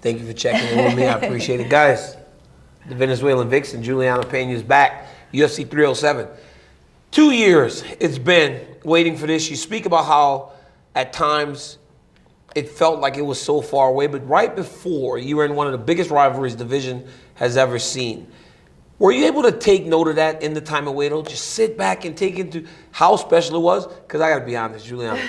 Thank you for checking in with me. I appreciate it. Guys, the Venezuelan Vixen, Julianna Peña is back. UFC 307. 2 years it's been waiting for this. You speak about how at times it felt like it was so far away, but right before you were in one of the biggest rivalries the division has ever seen. Were you able to take note of that in the time of wait? Just sit back and take into how special it was? Because I got to be honest, Julianna,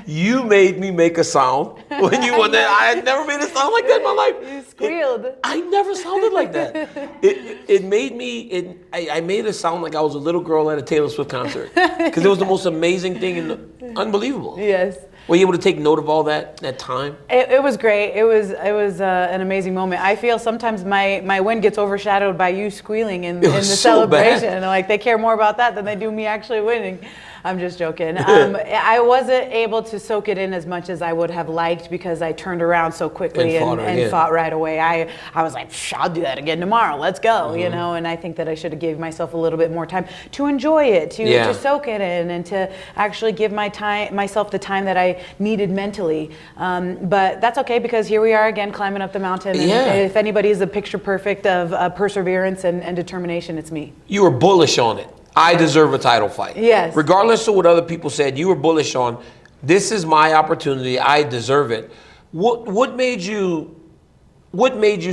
you made me make a sound when you won that. I had never made a sound like that in my life. You squealed. I never sounded like that. It made me, I made it sound like I was a little girl at a Taylor Swift concert. Because it was the most amazing thing and unbelievable. Yes. Were you able to take note of all that time? It was great. It was an amazing moment. I feel sometimes my win gets overshadowed by you squealing in the celebration. Bad. Like they care more about that than they do me actually winning. I'm just joking. I wasn't able to soak it in as much as I would have liked because I turned around so quickly and fought right away. I was like, I'll do that again tomorrow. Let's go, you know. And I think that I should have gave myself a little bit more time to enjoy it, to soak it in, and to actually give myself the time that I needed mentally. But that's okay because here we are again climbing up the mountain. And if anybody is a picture perfect of perseverance and determination, it's me. You were bullish on it. I deserve a title fight. Yes. Regardless of what other people said, you were bullish on, this is my opportunity, I deserve it. What made you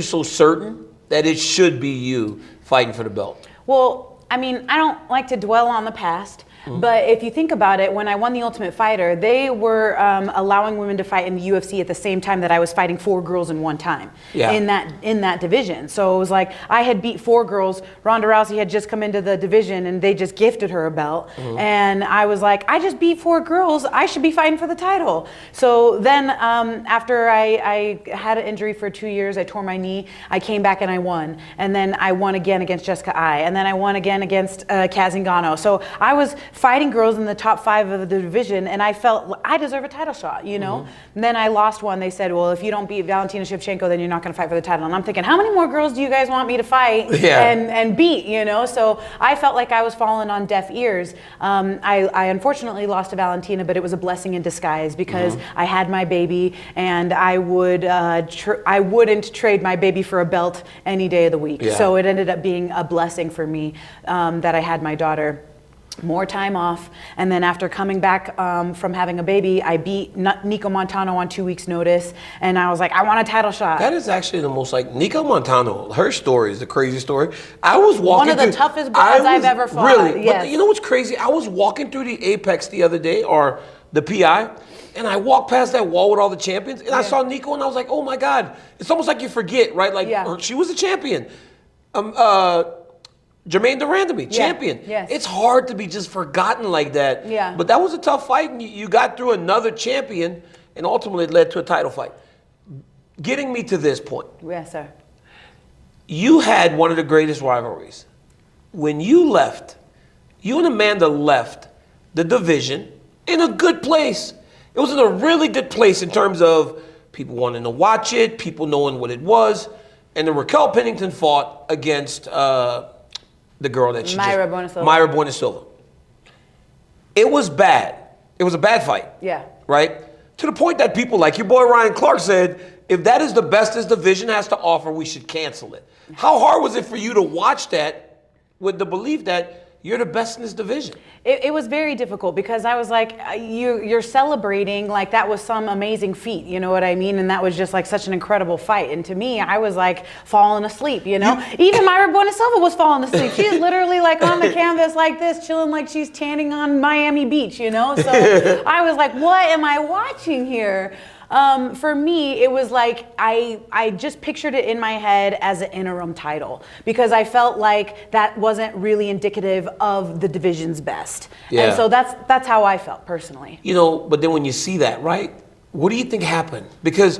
so certain that it should be you fighting for the belt? Well, I mean, I don't like to dwell on the past. But if you think about it, when I won the Ultimate Fighter, they were allowing women to fight in the UFC at the same time that I was fighting 4 girls in one time in that division. So it was like I had beat 4 girls. Ronda Rousey had just come into the division and they just gifted her a belt. And I was like, I just beat 4 girls. I should be fighting for the title. So then after I had an injury for 2 years, I tore my knee. I came back and I won. And then I won again against Jessica Ai. And then I won again against Kaz Ngannou. So I was fighting girls in the top 5 of the division, and I felt I deserve a title shot, you know? And then I lost one. They said, well, if you don't beat Valentina Shevchenko, then you're not going to fight for the title. And I'm thinking, how many more girls do you guys want me to fight and beat, you know? So I felt like I was falling on deaf ears. I unfortunately lost to Valentina, but it was a blessing in disguise because I had my baby, and I wouldn't trade my baby for a belt any day of the week. So it ended up being a blessing for me that I had my daughter. More time off, and then after coming back from having a baby, I beat Nico Montano on 2 weeks' notice, and I was like, I want a title shot. That is actually the most, like, Nico Montano, her story is the crazy story. I was walking one of the toughest broads I've ever fought. Really? Yes. But you know what's crazy? I was walking through the Apex the other day, or the PI, and I walked past that wall with all the champions, and I saw Nico, and I was like, oh my God. It's almost like you forget, right? Like, she was a champion. Jermaine Durandamy, champion. Yes. It's hard to be just forgotten like that. Yeah. But that was a tough fight, and you got through another champion, and ultimately it led to a title fight. Getting me to this point. Yes, sir. You had one of the greatest rivalries. When you left, you and Amanda left the division in a good place. It was in a really good place in terms of people wanting to watch it, people knowing what it was, and then Raquel Pennington fought against the girl that Mayra Buenasilva. Mayra Buenasilva. It was bad. It was a bad fight. Yeah. Right? To the point that people like your boy Ryan Clark said, if that is the best this division has to offer, we should cancel it. How hard was it for you to watch that with the belief that you're the best in this division? It was very difficult because I was like, you're celebrating like that was some amazing feat, you know what I mean? And that was just like such an incredible fight. And to me, I was like falling asleep, you know? Even Mayra Buenasilva was falling asleep. She's literally like on the canvas like this, chilling like she's tanning on Miami Beach, you know? So I was like, what am I watching here? For me, it was like I just pictured it in my head as an interim title because I felt like that wasn't really indicative of the division's best. And so that's how I felt personally. You know, but then when you see that, right, what do you think happened? Because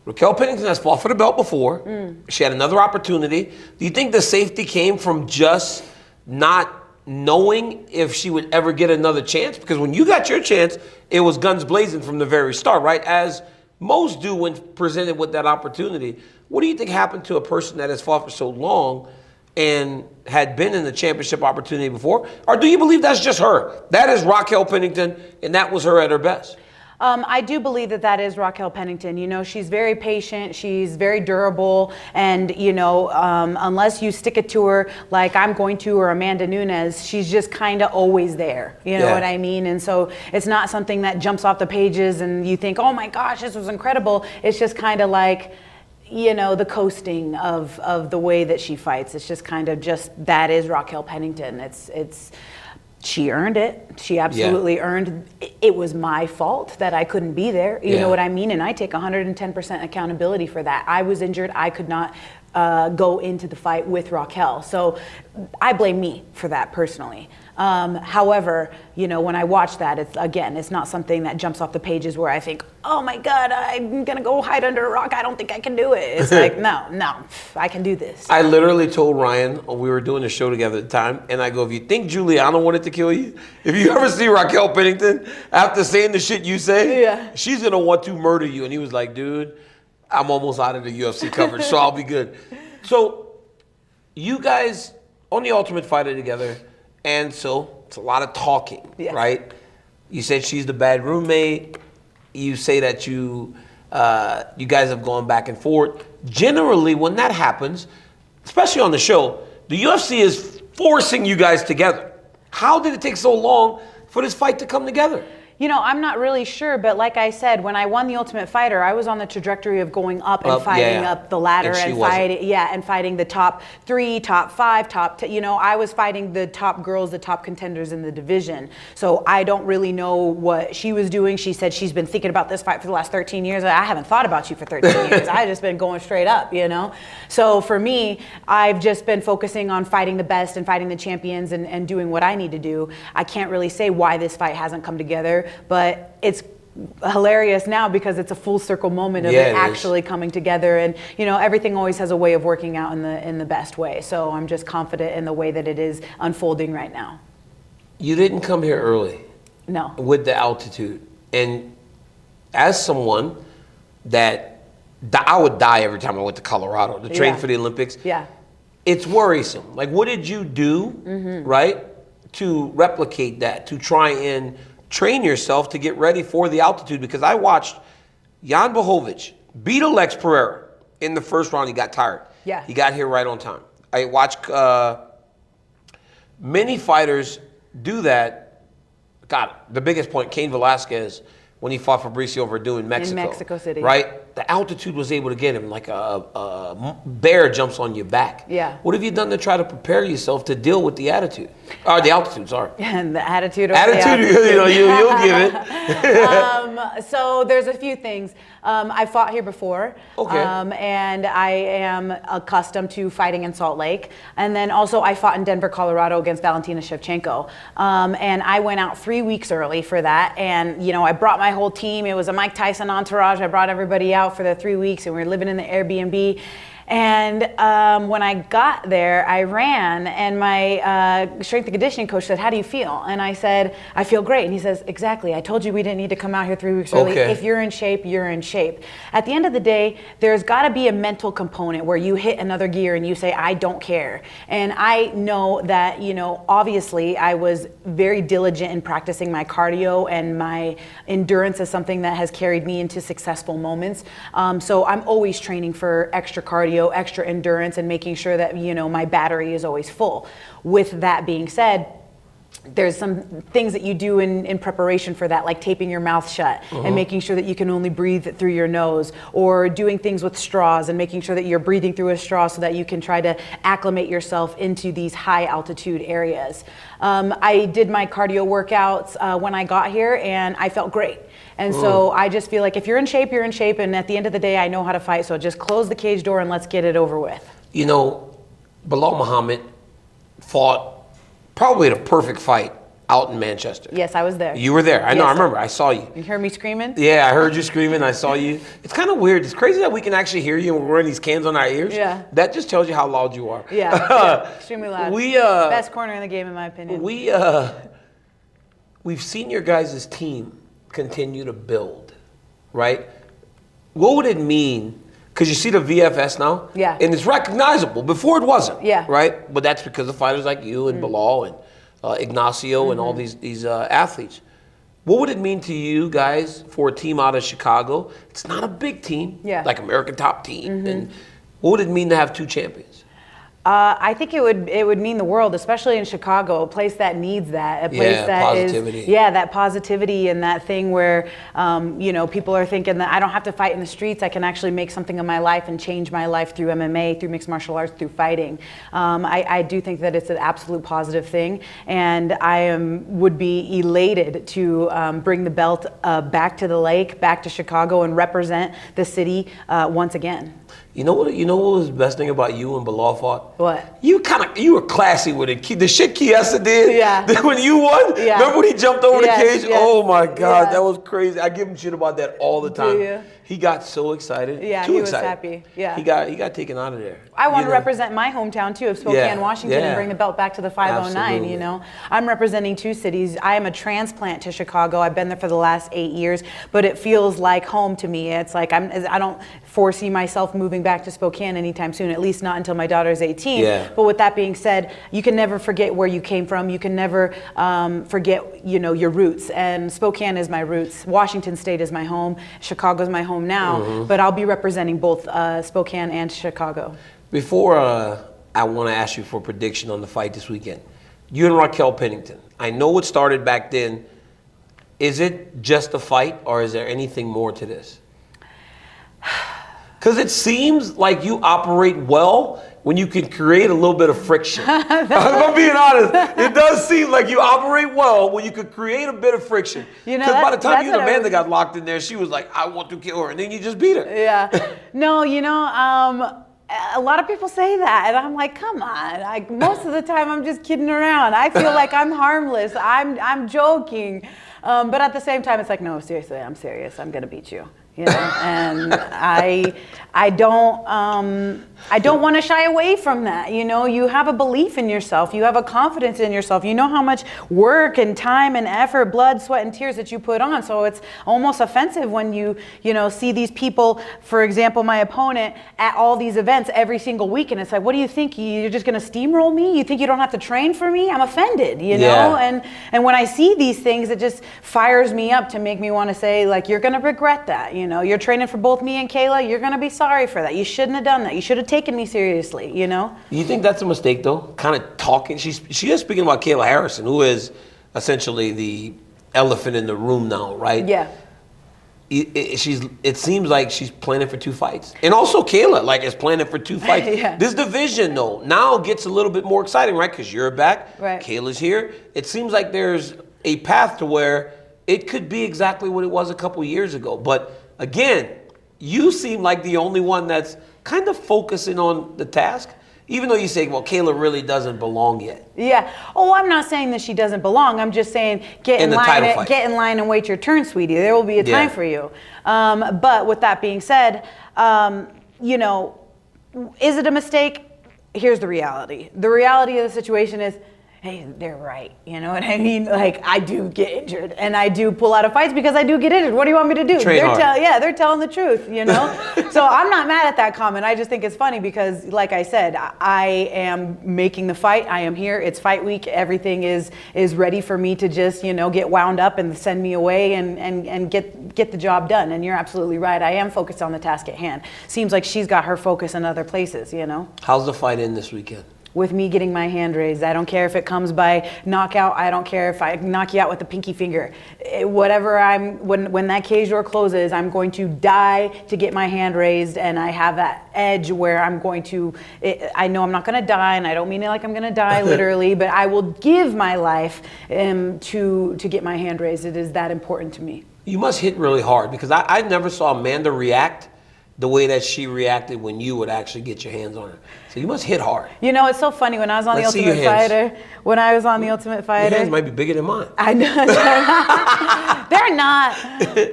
Raquel Pennington has fought for the belt before. She had another opportunity. Do you think the safety came from just not knowing if she would ever get another chance? Because when you got your chance, it was guns blazing from the very start, right? As most do when presented with that opportunity. What do you think happened to a person that has fought for so long and had been in the championship opportunity before? Or do you believe that's just her? That is Raquel Pennington, and that was her at her best. I do believe that that is Raquel Pennington. You know, she's very patient, she's very durable, and, you know, unless you stick it to her like I'm going to, or Amanda Nunes, she's just kind of always there. You know what I mean? And so it's not something that jumps off the pages and you think, oh my gosh, this was incredible. It's just kind of like, you know, the coasting of the way that she fights. It's just kind of just, that is Raquel Pennington. She earned it. She absolutely earned it. It was my fault that I couldn't be there. You know what I mean? And I take 110% accountability for that. I was injured. I could not go into the fight with Raquel. So I blame me for that personally. However, you know, when I watch that, it's not something that jumps off the pages where I think, oh my God, I'm gonna go hide under a rock. I don't think I can do it. It's like, no, I can do this. I literally told Ryan, we were doing a show together at the time, and I go, if you think Julianna wanted to kill you, if you ever see Raquel Pennington, after saying the shit you say, she's gonna want to murder you. And he was like, dude, I'm almost out of the UFC coverage, so I'll be good. So you guys on The Ultimate Fighter together, and so it's a lot of talking, right? You said she's the bad roommate. You say that you guys have gone back and forth. Generally, when that happens, especially on the show, the UFC is forcing you guys together. How did it take so long for this fight to come together? You know, I'm not really sure, but like I said, when I won The Ultimate Fighter, I was on the trajectory of going up and fighting up the ladder and fighting the top 3, top 5, you know, I was fighting the top girls, the top contenders in the division. So I don't really know what she was doing. She said she's been thinking about this fight for the last 13 years. I haven't thought about you for 13 years. I've just been going straight up, you know? So for me, I've just been focusing on fighting the best and fighting the champions and doing what I need to do. I can't really say why this fight hasn't come together. But it's hilarious now because it's a full circle moment of it actually coming together, and you know, everything always has a way of working out in the best way. So I'm just confident in the way that it is unfolding right now. You didn't come here early. No. With the altitude, and as someone that I would die every time I went to Colorado to train for the Olympics. Yeah. It's worrisome. Like, what did you do, right, to replicate that, to try and train yourself to get ready for the altitude? Because I watched Jan Blachowicz beat Alex Pereira in the first round. He got tired. Yeah. He got here right on time. I watched many fighters do that. God, the biggest point, Cain Velasquez, when he fought Fabricio Verdun in Mexico. In Mexico City. Right? The altitude was able to get him like a bear jumps on your back. Yeah. What have you done to try to prepare yourself to deal with the attitude? Or the altitude, sorry. And the attitude. Attitude, you know, you'll give it. So there's a few things. I fought here before. Okay. And I am accustomed to fighting in Salt Lake. And then also I fought in Denver, Colorado against Valentina Shevchenko. And I went out 3 weeks early for that. And, you know, I brought my whole team. It was a Mike Tyson entourage. I brought everybody out for the 3 weeks, and we were living in the Airbnb. And when I got there, I ran, and my strength and conditioning coach said, "How do you feel?" And I said, "I feel great." And he says, "Exactly. I told you we didn't need to come out here 3 weeks early. Okay. If you're in shape, you're in shape." At the end of the day, there's got to be a mental component where you hit another gear and you say, "I don't care." And I know that, you know, obviously I was very diligent in practicing my cardio, and my endurance is something that has carried me into successful moments. So I'm always training for extra cardio, extra endurance, and making sure that, you know, my battery is always full. With that being said, there's some things that you do in preparation for that, like taping your mouth shut and making sure that you can only breathe through your nose, or doing things with straws and making sure that you're breathing through a straw so that you can try to acclimate yourself into these high altitude areas. I did my cardio workouts when I got here, and I felt great. And so I just feel like if you're in shape, you're in shape. And at the end of the day, I know how to fight. So just close the cage door and let's get it over with. You know, Bilal Muhammad fought probably the perfect fight out in Manchester. Yes, I was there. You were there. I know, I remember. I saw you. You heard me screaming? Yeah, I heard you screaming. I saw you. It's kind of weird. It's crazy that we can actually hear you and we're wearing these cans on our ears. Yeah. That just tells you how loud you are. Yeah, extremely loud. Best corner in the game, in my opinion. We've seen your guys' team continue to build, right? What would it mean? Because you see the VFS now, and it's recognizable. Before it wasn't, right? But that's because of fighters like you and Bilal and Ignacio and all these athletes. What would it mean to you guys for a team out of Chicago? It's not a big team, like American Top Team. And what would it mean to have 2 champions? I think it would mean the world, especially in Chicago, a place that needs that, a place that positivity. is that positivity and that thing where you know, people are thinking that I don't have to fight in the streets. I can actually make something of my life and change my life through MMA, through mixed martial arts, through fighting. I do think that it's an absolute positive thing, and I would be elated to bring the belt back to the lake, back to Chicago, and represent the city once again. You know what was the best thing about you and Bilal fought? What? You were classy with it. The shit Chiesa did. Yeah. When you won. Yeah. Remember when he jumped over the cage? Yes. Oh my God, that was crazy. I give him shit about that all the time. Do you? He got so excited. Yeah, Too he excited. was happy. Yeah. He got taken out of there. I want to represent my hometown too of Spokane, Washington, and bring the belt back to the 509. Absolutely. You know, I'm representing 2 cities. I am a transplant to Chicago. I've been there for the last 8 years, but it feels like home to me. It's like I don't foresee myself moving back to Spokane anytime soon, at least not until my daughter's 18. Yeah. But with that being said, you can never forget where you came from. You can never forget, you know, your roots. And Spokane is my roots. Washington State is my home. Chicago's my home now. But I'll be representing both Spokane and Chicago. Before I want to ask you for a prediction on the fight this weekend, you and Raquel Pennington. I know it started back then. Is it just a fight, or is there anything more to this? Because it seems like you operate well when you can create a little bit of friction. I'm being honest. It does seem like you operate well when you could create a bit of friction. You know, because by the time you and Amanda got locked in there, she was like, I want to kill her. And then you just beat her. Yeah. No, you know, a lot of people say that, and I'm like, come on. Most of the time, I'm just kidding around. I feel like I'm harmless. I'm joking. But at the same time, it's like, no, seriously, I'm serious. I'm going to beat you. You know, and I don't want to shy away from that. You know, you have a belief in yourself. You have a confidence in yourself. You know how much work and time and effort, blood, sweat, and tears that you put on. So it's almost offensive when you know, see these people, for example, my opponent, at all these events every single week. And it's like, what do you think? You're just going to steamroll me? You think you don't have to train for me? I'm offended, you know? And when I see these things, it just fires me up to make me want to say, like, you're going to regret that. You know, you're training for both me and Kayla. You're going to be sorry for that. You shouldn't have done that. You should have taken me seriously, you know? You think that's a mistake, though? Kind of talking. She is speaking about Kayla Harrison, who is essentially the elephant in the room now, right? Yeah. It seems like she's planning for 2 fights. And also Kayla, like, is planning for 2 fights. This division, though, now gets a little bit more exciting, right? Because you're back. Right. Kayla's here. It seems like there's a path to where it could be exactly what it was a couple years ago. But again, you seem like the only one that's kind of focusing on the task, even though you say, well, Kayla really doesn't belong yet. Yeah. Oh, I'm not saying that she doesn't belong. I'm just saying get in line and wait your turn, sweetie. There will be a time for you. But with that being said, you know, is it a mistake? Here's the reality. The reality of the situation is, hey, they're right. You know what I mean? Like, I do get injured, and I do pull out of fights because I do get injured. What do you want me to do? They're telling the truth, you know? So I'm not mad at that comment. I just think it's funny because, like I said, I am making the fight. I am here. It's fight week. Everything is ready for me to just, you know, get wound up and send me away and get the job done. And you're absolutely right. I am focused on the task at hand. Seems like she's got her focus in other places, you know? How's the fight in this weekend? With me getting my hand raised. I don't care if it comes by knockout. I don't care if I knock you out with the pinky finger. Whatever when that cage door closes, I'm going to die to get my hand raised, and I have that edge where I'm going to, I know I'm not going to die, and I don't mean it like I'm going to die literally, but I will give my life to get my hand raised. It is that important to me. You must hit really hard, because I never saw Amanda react the way that she reacted when you would actually get your hands on her. So you must hit hard. You know, it's so funny. When I was on The Ultimate Fighter, Your hands might be bigger than mine. I know. They're not.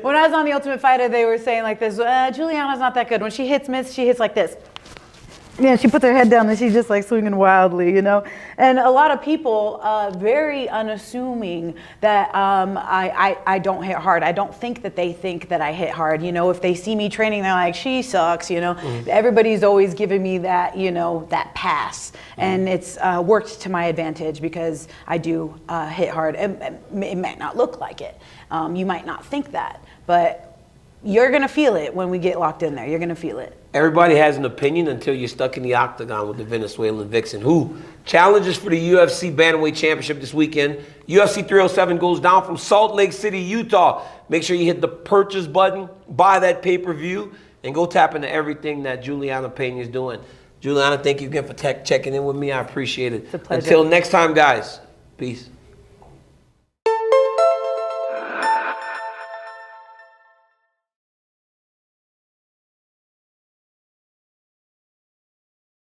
When I was on The Ultimate Fighter, they were saying like this, Julianna's not that good. When she hits mitts, she hits like this. Yeah, she puts her head down and she's just like swinging wildly, you know. And a lot of people very unassuming that I don't hit hard. I don't think that they think that I hit hard. You know, if they see me training, they're like, she sucks, you know. Everybody's always giving me that, you know, that pass. And it's worked to my advantage because I do hit hard. It might not look like it. You might not think that, but you're going to feel it when we get locked in there. You're going to feel it. Everybody has an opinion until you're stuck in the octagon with the Venezuelan Vixen, who challenges for the UFC Bantamweight Championship this weekend. UFC 307 goes down from Salt Lake City, Utah. Make sure you hit the purchase button, buy that pay-per-view, and go tap into everything that Julianna Peña is doing. Julianna, thank you again for checking in with me. I appreciate it. It's a pleasure. Until next time, guys. Peace.